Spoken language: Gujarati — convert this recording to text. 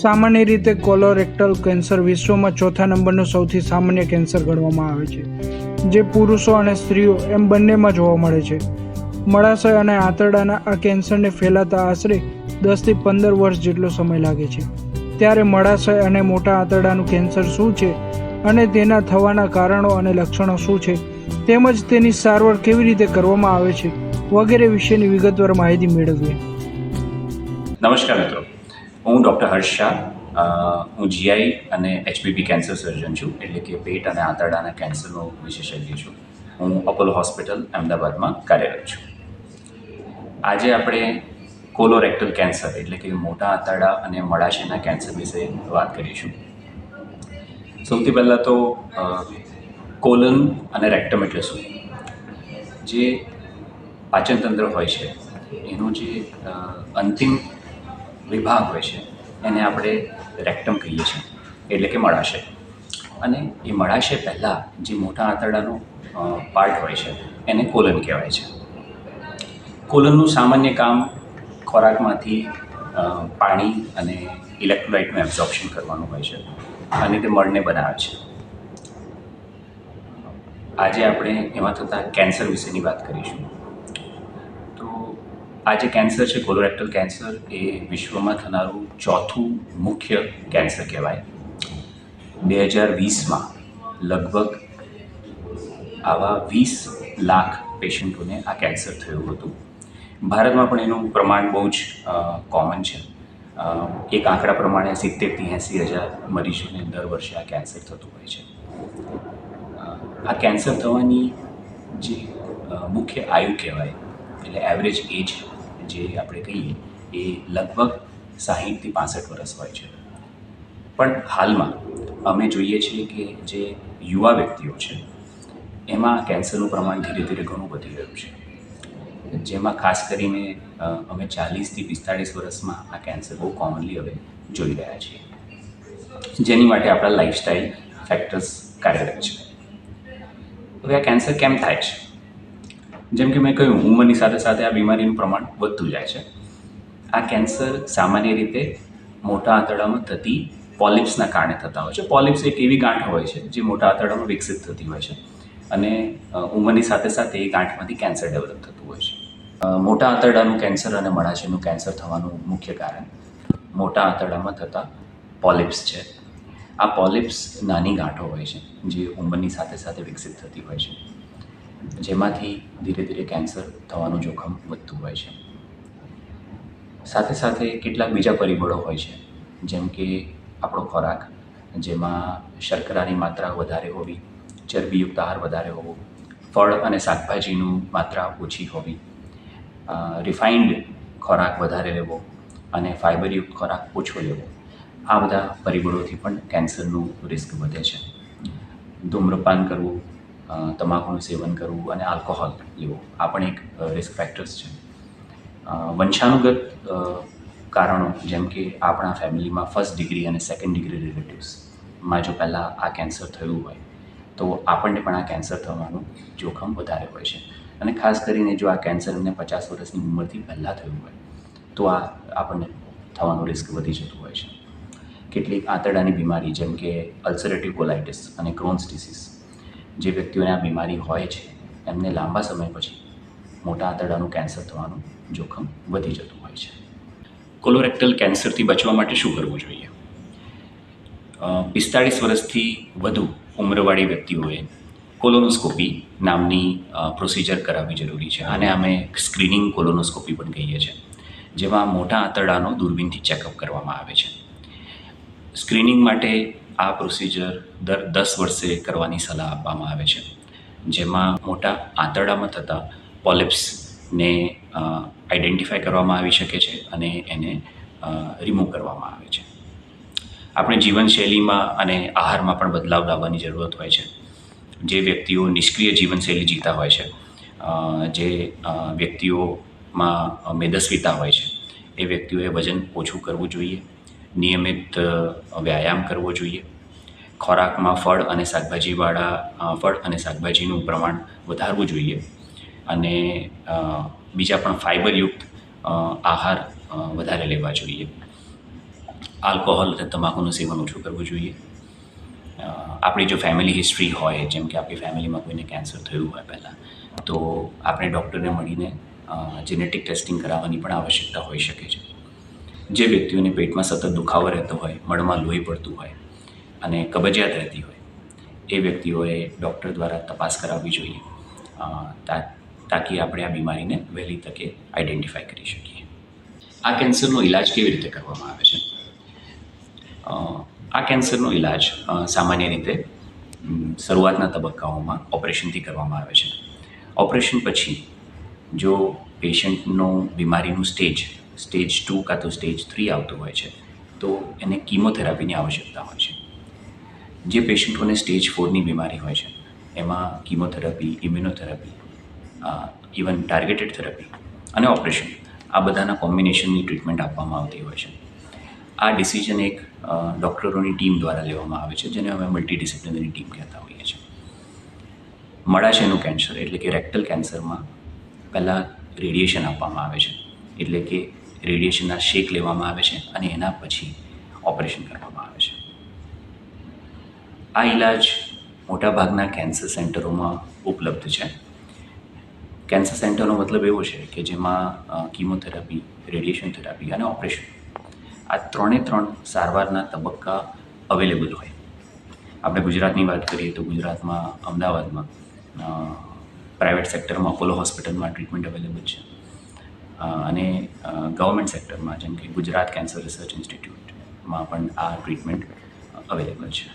સામાન્ય રીતે કોલોરેક્ટલ કેન્સર વિશ્વમાં ચોથા નંબરનું સૌથી સામાન્ય કેન્સર ગણવામાં આવે છે, જે પુરુષો અને સ્ત્રીઓ એમ બંનેમાં જોવા મળે છે. મળાશય અને આંતરડાના આ કેન્સરને ફેલાતા આશરે 10 થી 15 વર્ષ જેટલો સમય લાગે છે. ત્યારે મળાશય અને મોટા આંતરડાનું કેન્સર શું છે અને તેના થવાના કારણો અને લક્ષણો શું છે, તેમજ તેની સારવાર કેવી રીતે કરવામાં આવે છે વગેરે વિશેની વિગતવાર માહિતી મેળવીએ. નમસ્કાર મિત્રો, હું ડૉક્ટર હર્ષ શાહ. હું જીઆઈ અને એચપીવી કેન્સર સર્જન છું, એટલે કે પેટ અને આંતરડાના કેન્સરનો વિશેષજ્ઞ છું. હું અપોલો હોસ્પિટલ અમદાવાદમાં કાર્યરત છું. આજે આપણે કોલોરેક્ટલ કેન્સર એટલે કે મોટા આંતરડા અને મળાશયના કેન્સર વિશે વાત કરીશું. સૌથી પહેલાં તો કોલન અને રેક્ટમ એટલે શું? જે પાચનતંત્ર હોય છે એનો જે અંતિમ વિભાગ હોય છે એને આપણે રેક્ટમ કહીએ છીએ, એટલે કે મળાશય. અને એ મળાશય પહેલાં જે મોટા આંતરડાનો પાર્ટ હોય છે એને કોલન કહેવાય છે. કોલનનું સામાન્ય કામ ખોરાકમાંથી પાણી અને ઇલેક્ટ્રોલાઇટનું એબ્ઝોર્પ્શન કરવાનું હોય છે અને તે મળને બનાવે છે. આજે આપણે એમાં થતા કેન્સર વિશેની વાત કરીશું. તો આ જે કેન્સર છે, કોલોરેક્ટલ કેન્સર, એ વિશ્વમાં થનારું ચોથું મુખ્ય કેન્સર કહેવાય. 2020માં લગભગ આવા 20 લાખ પેશન્ટોને આ કેન્સર થયું હતું. ભારતમાં પણ એનું પ્રમાણ બહુ જ કોમન છે. એક આંકડા પ્રમાણે 70,000 થી 80,000 મરીઝોને દર વર્ષે આ કેન્સર થતું હોય છે. આ કેન્સર થવાની જે મુખ્ય આયુ કહેવાય, એટલે એવરેજ એજ જે આપણે કહીએ, એ લગભગ 60 થી 65 વર્ષ હોય છે. પણ હાલમાં અમે જોઈએ છીએ કે જે યુવા વ્યક્તિઓ છે એમાં કેન્સરનું પ્રમાણ ધીરે ધીરે ઘણું વધી રહ્યું છે. જેમાં ખાસ કરીને અમે 40 થી 45 વર્ષમાં આ કેન્સર બહુ કોમનલી હવે જોઈ રહ્યા છીએ, જેની માટે આપણા લાઇફસ્ટાઇલ ફેક્ટર્સ કાર્યરત છે. હવે આ કેન્સર કેમ થાય છે? જેમ કે મેં કહ્યું, ઉંમરની સાથે સાથે આ બીમારીનું પ્રમાણ વધતું જાય છે. આ કેન્સર સામાન્ય રીતે મોટા આંતરડામાં થતી પોલિપ્સના કારણે થતા હોય છે. પોલિપ્સ એક એવી ગાંઠ હોય છે જે મોટા આંતરડામાં વિકસિત થતી હોય છે અને ઉંમરની સાથે સાથે એ ગાંઠમાંથી કેન્સર ડેવલપ થતું હોય છે. મોટા આંતરડાનું કેન્સર અને મળાશયનું કેન્સર થવાનું મુખ્ય કારણ મોટા આંતરડામાં થતા પોલિપ્સ છે. આ પોલિપ્સ નાની ગાંઠો હોય છે જે ઉંમરની સાથે સાથે વિકસિત થતી હોય છે, જેમાંથી ધીરે ધીરે કેન્સર થવાનું જોખમ વધતું હોય છે. સાથે સાથે કેટલાક બીજા પરિબળો હોય છે, જેમ કે આપણો ખોરાક, જેમાં શર્કરાની માત્રા વધારે હોવી, ચરબીયુક્ત આહાર વધારે હોવો, ફળ અને શાકભાજીનું માત્રા ઓછી હોવી, રિફાઇન્ડ ખોરાક વધારે લેવો અને ફાઇબરયુક્ત ખોરાક ઓછો લેવો, આ બધા પરિબળોથી પણ કેન્સરનું રિસ્ક વધે છે. ધૂમ્રપાન કરવું, તમાકુનું સેવન કરવું અને આલ્કોહોલ લેવું, આ પણ એક રિસ્ક ફેક્ટર્સ છે. વંશાનુગત કારણો, જેમ કે આપણા ફેમિલીમાં ફર્સ્ટ ડિગ્રી અને સેકન્ડ ડિગ્રી રિલેટિવ્સમાં જો પહેલાં આ કેન્સર થયું હોય તો આપણને પણ આ કેન્સર થવાનું જોખમ વધારે હોય છે. અને ખાસ કરીને જો આ કેન્સર એમને 50 વર્ષની ઉંમરથી પહેલાં થયું હોય તો આ આપણને થવાનું રિસ્ક વધી જતું હોય છે. કેટલીક આંતરડાની બીમારી, જેમ કે અલ્સરેટિવ કોલાઇટિસ અને ક્રોન્સ ડિસીઝ, જે વ્યક્તિઓને આ બીમારી હોય છે એમને લાંબા સમય પછી મોટા આંતરડાનું કેન્સર થવાનું જોખમ વધી જતું હોય છે. કોલોરેક્ટલ કેન્સરથી બચવા માટે શું કરવું જોઈએ? 45 વર્ષથી વધુ ઉંમરવાળી વ્યક્તિઓએ કોલોનોસ્કોપી નામની પ્રોસિજર કરાવવી જરૂરી છે. આને અમે સ્ક્રીનિંગ કોલોનોસ્કોપી પણ કહીએ છીએ, જેમાં મોટા આંતરડાનો દૂરબીનથી ચેકઅપ કરવામાં આવે છે. સ્ક્રીનિંગ માટે આ પ્રોસિજર દર 10 વર્ષે કરવાની સલાહ આપવામાં આવે છે, જેમાં મોટા આંતરડામાં થતા પોલિપ્સને આઈડેન્ટિફાય કરવામાં આવી શકે છે અને એને રિમૂવ કરવામાં આવે છે. આપણે જીવનશૈલીમાં અને આહારમાં પણ બદલાવ લાવવાની જરૂરત હોય છે. જે વ્યક્તિઓ નિષ્ક્રિય જીવનશૈલી જીવતા હોય છે, જે વ્યક્તિઓમાં મેદસ્વીતા હોય છે, એ વ્યક્તિઓએ વજન ઓછું કરવું જોઈએ, નિયમિત વ્યાયામ કરવો જોઈએ, ખોરાકમાં ફળ અને શાકભાજીનું પ્રમાણ વધારવું જોઈએ અને બીજા પણ ફાઇબરયુક્ત આહાર વધારે લેવા જોઈએ. આલ્કોહોલ અને તમાકુનું સેવન ઓછું કરવું જોઈએ. આપણી જો ફેમિલી હિસ્ટ્રી હોય, જેમ કે આપણી ફેમિલીમાં કોઈને કેન્સર થયું હોય પહેલાં, તો આપણે ડૉક્ટરને મળીને જેનેટિક ટેસ્ટિંગ કરાવવાની પણ આવશ્યકતા હોઈ શકે છે. જે વ્યક્તિઓને પેટમાં સતત દુખાવો રહેતો હોય, મળમાં લોહી પડતું હોય અને કબજિયાત રહેતી હોય, એ વ્યક્તિઓએ ડૉક્ટર દ્વારા તપાસ કરાવવી જોઈએ, તાકી આપણે આ બીમારીને વહેલી તકે આઈડેન્ટિફાઈ કરી શકીએ. આ કેન્સરનો ઇલાજ કેવી રીતે કરવામાં આવે છે? આ કેન્સરનો ઇલાજ સામાન્ય રીતે શરૂઆતના તબક્કાઓમાં ઓપરેશનથી કરવામાં આવે છે. ઓપરેશન પછી જો પેશન્ટનું બીમારીનું સ્ટેજ 2 કાં તો સ્ટેજ 3 આવતું હોય છે, તો એને કીમોથેરાપીની આવશ્યકતા હોય છે. જે પેશન્ટોને સ્ટેજ 4ની બીમારી હોય છે, એમાં chemotherapy, immunotherapy, even targeted therapy અને ઓપરેશન, આ બધાના કોમ્બિનેશનની ટ્રીટમેન્ટ આપવામાં આવતી હોય છે. આ ડિસિઝન એક ડૉક્ટરોની ટીમ દ્વારા લેવામાં આવે છે, જેને અમે મલ્ટીડિસિપ્લિનરી ટીમ કહેતા હોઈએ છીએ. મળાશયનું કેન્સર એટલે કે રેક્ટલ કેન્સરમાં પહેલાં રેડિયેશન આપવામાં આવે છે, એટલે કે રેડિયેશનના શેક લેવામાં આવે છે અને એના પછી ઓપરેશન કરવામાં આવે છે. આ ઇલાજ મોટાભાગના કેન્સર સેન્ટરોમાં ઉપલબ્ધ છે. કેન્સર સેન્ટરનો મતલબ એવો છે કે જેમાં કીમોથેરાપી, રેડિયેશન થેરાપી અને ઓપરેશન, આ 3 સારવારના તબક્કા અવેલેબલ હોય. આપણે ગુજરાતની વાત કરીએ તો ગુજરાતમાં અમદાવાદમાં પ્રાઇવેટ સેક્ટરમાં અપોલો હોસ્પિટલમાં ટ્રીટમેન્ટ અવેલેબલ છે, અને ગવર્મેન્ટ સેક્ટરમાં જેમ કે ગુજરાત કેન્સર રિસર્ચ ઇન્સ્ટિટ્યૂટમાં પણ આ ટ્રીટમેન્ટ અવેલેબલ છે.